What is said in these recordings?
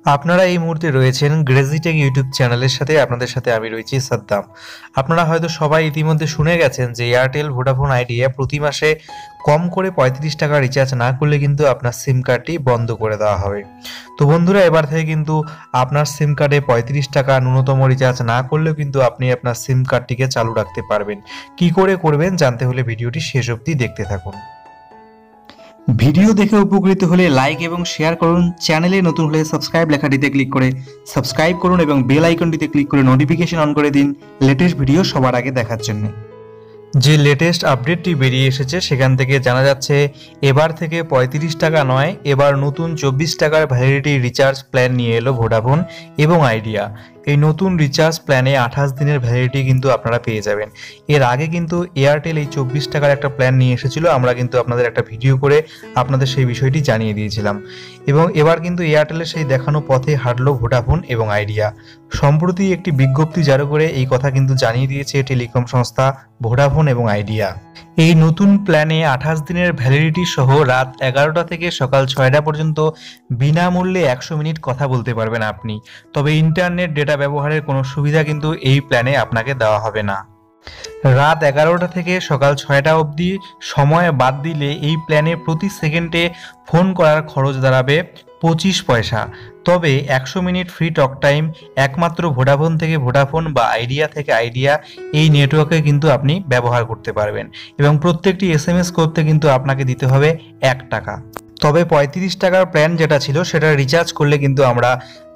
আপনারা এই মুহূর্তে রয়েছেন গ্রেজিটেক ইউটিউব চ্যানেলের সাথে। আপনাদের সাথে আমি রয়েছি সাদ্দাম। আপনারা হয়তো সবাই ইতিমধ্যে শুনে গেছেন যে এয়ারটেল, ভোডাফোন আইডিয়া প্রতি মাসে কম করে ৩৫ টাকা রিচার্জ না করলে কিন্তু আপনার সিম কার্ডটি বন্ধ করে দেওয়া হবে। তো বন্ধুরা, এবার থেকে কিন্তু আপনার সিম কার্ডে ৩৫ টাকা ন্যূনতম রিচার্জ না করলেও কিন্তু আপনি আপনার সিম কার্ডটিকে চালু রাখতে পারবেন। কি করে করবেন জানতে হলে ভিডিওটি শেষ অবধি দেখতে থাকুন। ভিডিও দেখে উপকৃত হলে লাইক এবং শেয়ার করুন। চ্যানেলে নতুন হলে সাবস্ক্রাইব লেখাটিতে ক্লিক করে সাবস্ক্রাইব করুন এবং বেল আইকনটিতে ক্লিক করে নোটিফিকেশন অন করে দিন লেটেস্ট ভিডিও সবার আগে দেখার জন্য। যে লেটেস্ট আপডেটটি বেরিয়ে এসেছে সেখান থেকে জানা যাচ্ছে এবার থেকে ৩৫ টাকা নয়, এবার নতুন ২৪ টাকার ভ্যালিডিটি রিচার্জ প্ল্যান নিয়ে এলো ভোডাফোন এবং আইডিয়া। এই নতুন রিচার্জ প্ল্যানে ২৮ দিনের ভ্যালিডিটি কিন্তু আপনারা পেয়ে যাবেন। এর আগে কিন্তু এয়ারটেল এই ২৪ টাকার একটা প্ল্যান নিয়ে এসেছিল, আমরা কিন্তু আপনাদের একটা ভিডিও করে আপনাদের সেই বিষয়টি জানিয়ে দিয়েছিলাম। এবং এবার কিন্তু এয়ারটেলের সেই দেখানো পথে হাঁটলো ভোডাফোন এবং আইডিয়া। সম্প্রতি একটি বিজ্ঞপ্তি জারি করে এই কথা কিন্তু জানিয়ে দিয়েছে টেলিকম সংস্থা ভোডাফোন এবং আইডিয়া। এই নতুন প্ল্যানে ২৮ দিনের ভ্যালিডিটি সহ রাত ১১টা থেকে সকাল ৬টা পর্যন্ত বিনামূল্যে ১০০ মিনিট কথা বলতে পারবেন আপনি। তবে ইন্টারনেট ডেটা ব্যবহারের কোনো সুবিধা কিন্তু এই প্ল্যানে আপনাকে দেওয়া হবে না। রাত ১১টা থেকে সকাল ৬টা অবধি সময় বাদ দিলে এই প্ল্যানে প্রতি সেকেন্ডে ফোন করার খরচ দাঁড়াবে ২৫ পয়সা। তবে ১০০ মিনিট ফ্রি টক টাইম একমাত্র ভোডাফোন থেকে ভোডাফোন বা আইডিয়া থেকে আইডিয়া এই নেটওয়ার্কে কিন্তু আপনি ব্যবহার করতে পারবেন। এবং প্রত্যেকটি SMS করতে কিন্তু আপনাকে দিতে হবে ১ টাকা। তবে ৩৫ টাকার প্ল্যান যেটা ছিল সেটা রিচার্জ করলে কিন্তু আমরা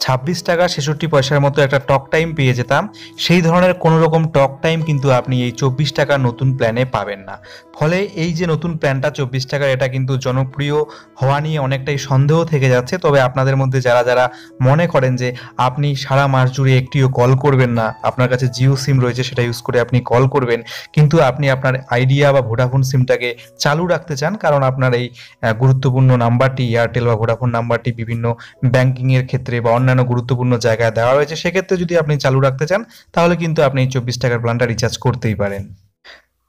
২৬ টাকা ৬৬ পয়সার মতো একটা টক টাইম পেয়ে যেতাম। সেই ধরনের কোনো রকম টক টাইম কিন্তু আপনি এই ২৪ টাকার নতুন প্ল্যানে পাবেন না। ফলে এই যে নতুন প্ল্যানটা ২৪ টাকার, এটা কিন্তু জনপ্রিয় হওয়া নিয়ে অনেকটাই সন্দেহ থেকে যাচ্ছে। তবে আপনাদের মধ্যে যারা যারা মনে করেন যে আপনি সারা মাস জুড়ে একটিও কল করবেন না, আপনার কাছে জিও সিম রয়েছে সেটা ইউজ করে আপনি কল করবেন, কিন্তু আপনি আপনার আইডিয়া বা ভোডাফোন সিমটাকে চালু রাখতে চান কারণ আপনার এই গুরুত্বপূর্ণ নাম্বারটি এয়ারটেল বা ভোডাফোন নাম্বারটি বিভিন্ন ব্যাংকিংয়ের ক্ষেত্রে বা অন্যান্য গুরুত্বপূর্ণ জায়গায় দেওয়া রয়েছে, সেক্ষেত্রে যদি আপনি চালু রাখতে চান তাহলে কিন্তু আপনি এই ২৪ টাকার প্ল্যানটা রিচার্জ করতেই পারেন।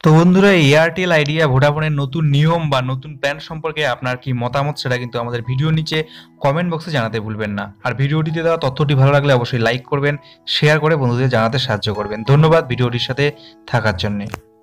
তো বন্ধুরা, এয়ারটেল, আইডিয়া, ভোডাফোনের নতুন নিয়ম বা নতুন প্ল্যান সম্পর্কে আপনার কি মতামত সেটা কিন্তু আমাদের ভিডিওর নিচে কমেন্ট বক্সে জানাতে ভুলবেন না। আর ভিডিওটিতে দেওয়া তথ্যটি ভালো লাগলে অবশ্যই লাইক করবেন, শেয়ার করে বন্ধুদের জানাতে সাহায্য করবেন। ধন্যবাদ ভিডিওটির সাথে থাকার জন্য।